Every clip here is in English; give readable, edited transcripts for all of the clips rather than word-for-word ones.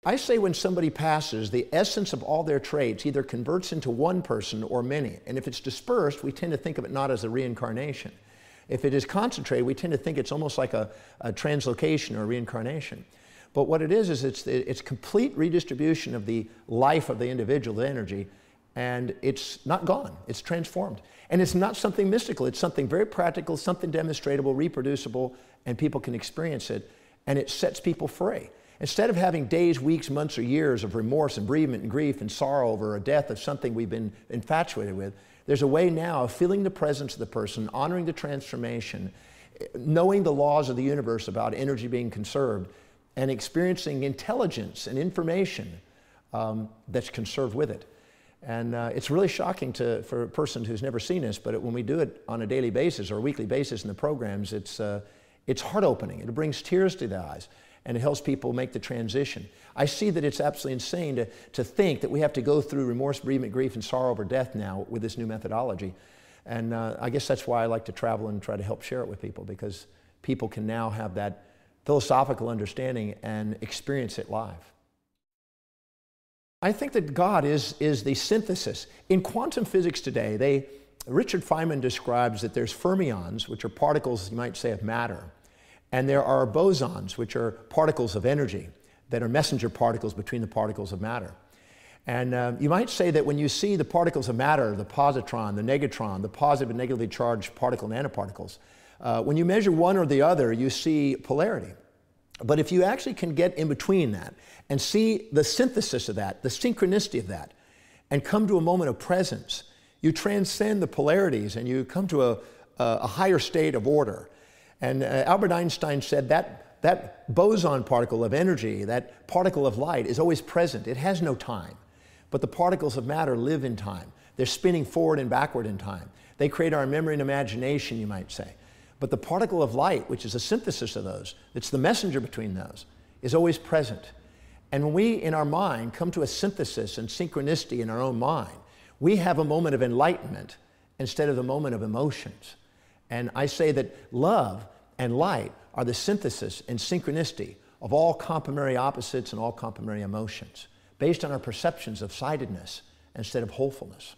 I say when somebody passes, the essence of all their traits either converts into one person or many. And if it's dispersed, we tend to think of it not as a reincarnation. If it is concentrated, we tend to think it's almost like a translocation or a reincarnation. But what it is it's complete redistribution of the life of the individual, the energy, and it's not gone, it's transformed. And it's not something mystical, it's something very practical, something demonstratable, reproducible, and people can experience it, and it sets people free. Instead of having days, weeks, months, or years of remorse and bereavement and grief and sorrow over a death of something we've been infatuated with, there's a way now of feeling the presence of the person, honoring the transformation, knowing the laws of the universe about energy being conserved, and experiencing intelligence and information that's conserved with it. And it's really shocking for a person who's never seen this, but when we do it on a daily basis or a weekly basis in the programs, it's heart-opening. It brings tears to the eyes, and it helps people make the transition. I see that it's absolutely insane to think that we have to go through remorse, bereavement, grief, and sorrow over death now with this new methodology. And I guess that's why I like to travel and try to help share it with people, because people can now have that philosophical understanding and experience it live. I think that God is the synthesis. In quantum physics today, Richard Feynman describes that there's fermions, which are particles, you might say, of matter, and there are bosons, which are particles of energy that are messenger particles between the particles of matter. And you might say that when you see the particles of matter, the positron, the negatron, the positive and negatively charged particle nanoparticles, when you measure one or the other, you see polarity. But if you actually can get in between that and see the synthesis of that, the synchronicity of that, and come to a moment of presence, you transcend the polarities and you come to a higher state of order. And Albert Einstein said that boson particle of energy, that particle of light, is always present. It has no time. But the particles of matter live in time. They're spinning forward and backward in time. They create our memory and imagination, you might say. But the particle of light, which is a synthesis of those, it's the messenger between those, is always present. And when we, in our mind, come to a synthesis and synchronicity in our own mind, we have a moment of enlightenment instead of the moment of emotions. And I say that love and light are the synthesis and synchronicity of all complementary opposites and all complementary emotions, based on our perceptions of sidedness instead of wholefulness.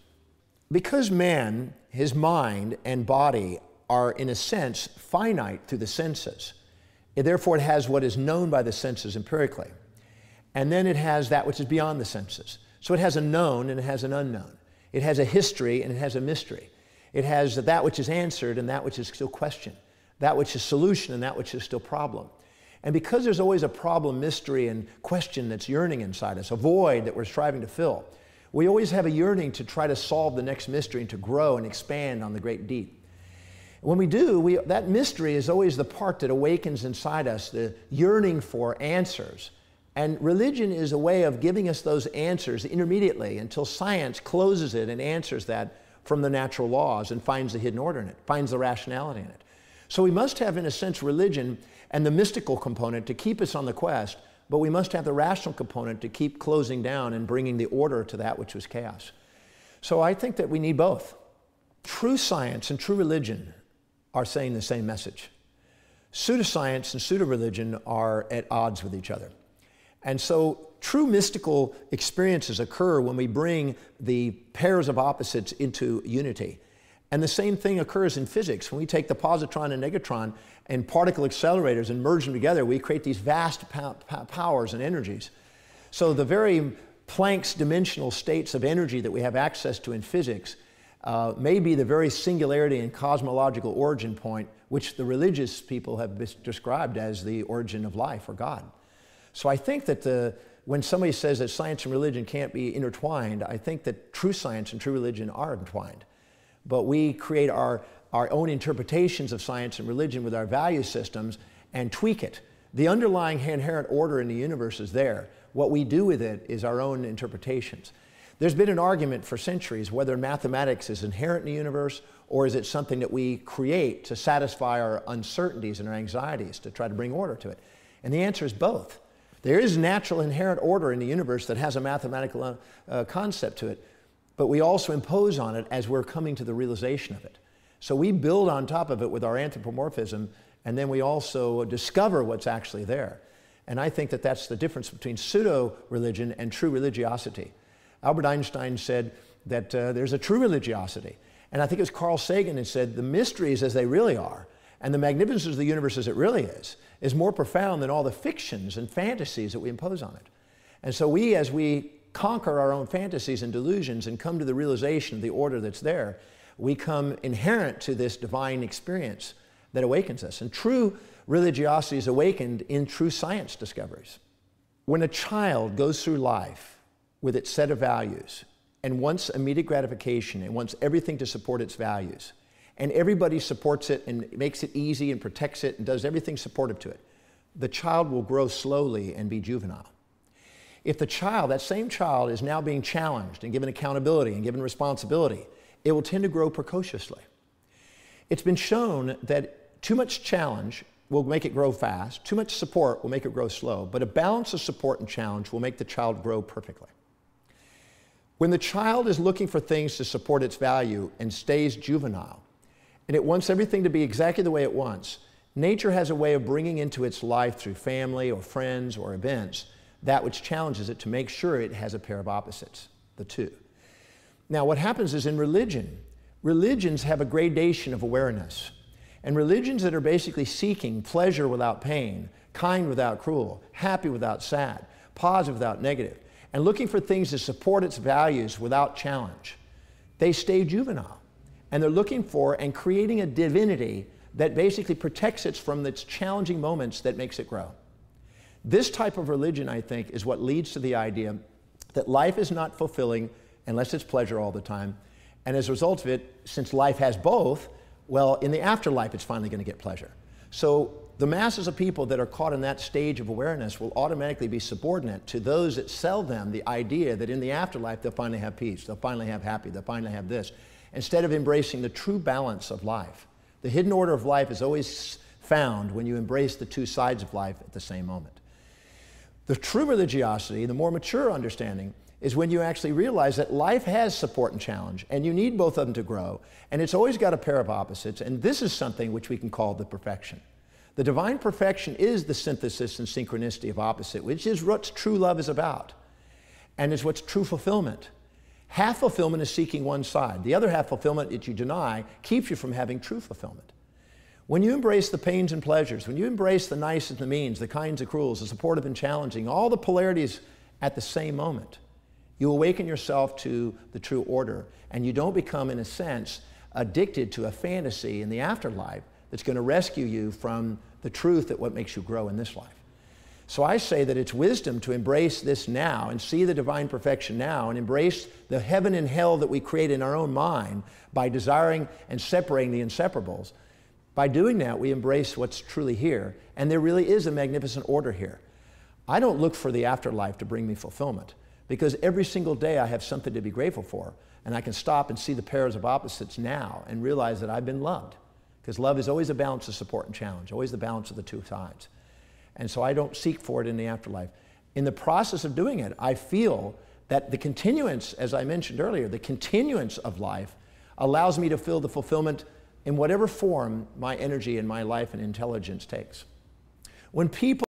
Because man, his mind and body are, in a sense, finite through the senses, therefore it has what is known by the senses empirically. And then it has that which is beyond the senses. So it has a known and it has an unknown. It has a history and it has a mystery. It has that which is answered and that which is still questioned, that which is solution and that which is still problem. And because there's always a problem, mystery, and question that's yearning inside us, a void that we're striving to fill, we always have a yearning to try to solve the next mystery and to grow and expand on the great deep. When we do, that mystery is always the part that awakens inside us, the yearning for answers. And religion is a way of giving us those answers intermediately until science closes it and answers that from the natural laws and finds the hidden order in it, finds the rationality in it. So we must have, in a sense, religion and the mystical component to keep us on the quest, but we must have the rational component to keep closing down and bringing the order to that which was chaos. So I think that we need both. True science and true religion are saying the same message. Pseudoscience and pseudo-religion are at odds with each other. And so true mystical experiences occur when we bring the pairs of opposites into unity. And the same thing occurs in physics. When we take the positron and negatron and particle accelerators and merge them together, we create these vast powers and energies. So the very Planck's dimensional states of energy that we have access to in physics may be the very singularity and cosmological origin point which the religious people have described as the origin of life or God. So I think that when somebody says that science and religion can't be intertwined, I think that true science and true religion are entwined. But we create our own interpretations of science and religion with our value systems and tweak it. The underlying inherent order in the universe is there. What we do with it is our own interpretations. There's been an argument for centuries whether mathematics is inherent in the universe or is it something that we create to satisfy our uncertainties and our anxieties to try to bring order to it. And the answer is both. There is natural inherent order in the universe that has a mathematical concept to it, but we also impose on it as we're coming to the realization of it. So we build on top of it with our anthropomorphism, and then we also discover what's actually there. And I think that that's the difference between pseudo-religion and true religiosity. Albert Einstein said that there's a true religiosity. And I think it was Carl Sagan who said the mysteries as they really are and the magnificence of the universe as it really is more profound than all the fictions and fantasies that we impose on it. And so as we conquer our own fantasies and delusions and come to the realization of the order that's there, we come inherent to this divine experience that awakens us. And true religiosity is awakened in true science discoveries. When a child goes through life with its set of values and wants immediate gratification and wants everything to support its values, and everybody supports it and makes it easy and protects it and does everything supportive to it, the child will grow slowly and be juvenile. If the child, that same child, is now being challenged and given accountability and given responsibility, it will tend to grow precociously. It's been shown that too much challenge will make it grow fast, too much support will make it grow slow, but a balance of support and challenge will make the child grow perfectly. When the child is looking for things to support its value and stays juvenile, and it wants everything to be exactly the way it wants, nature has a way of bringing into its life through family or friends or events that which challenges it to make sure it has a pair of opposites, the two. Now, what happens is in religions have a gradation of awareness. And religions that are basically seeking pleasure without pain, kind without cruel, happy without sad, positive without negative, and looking for things to support its values without challenge, they stay juvenile. And they're looking for and creating a divinity that basically protects it from its challenging moments that makes it grow. This type of religion, I think, is what leads to the idea that life is not fulfilling unless it's pleasure all the time. And as a result of it, since life has both, well, in the afterlife, it's finally going to get pleasure. So the masses of people that are caught in that stage of awareness will automatically be subordinate to those that sell them the idea that in the afterlife, they'll finally have peace, they'll finally have happy, they'll finally have this, instead of embracing the true balance of life. The hidden order of life is always found when you embrace the two sides of life at the same moment. The true religiosity, the more mature understanding, is when you actually realize that life has support and challenge, and you need both of them to grow, and it's always got a pair of opposites, and this is something which we can call the perfection. The divine perfection is the synthesis and synchronicity of opposite, which is what true love is about, and is what's true fulfillment. Half fulfillment is seeking one side. The other half fulfillment that you deny keeps you from having true fulfillment. When you embrace the pains and pleasures, when you embrace the nice and the means, the kinds and cruels, the supportive and challenging, all the polarities at the same moment, you awaken yourself to the true order, and you don't become, in a sense, addicted to a fantasy in the afterlife that's going to rescue you from the truth that what makes you grow in this life. So I say that it's wisdom to embrace this now and see the divine perfection now and embrace the heaven and hell that we create in our own mind by desiring and separating the inseparables. By doing that, we embrace what's truly here, and there really is a magnificent order here. I don't look for the afterlife to bring me fulfillment, because every single day I have something to be grateful for, and I can stop and see the pairs of opposites now and realize that I've been loved, because love is always a balance of support and challenge, always the balance of the two sides. And so I don't seek for it in the afterlife. In the process of doing it, I feel that the continuance, as I mentioned earlier, the continuance of life allows me to feel the fulfillment in whatever form my energy and my life and intelligence takes. When people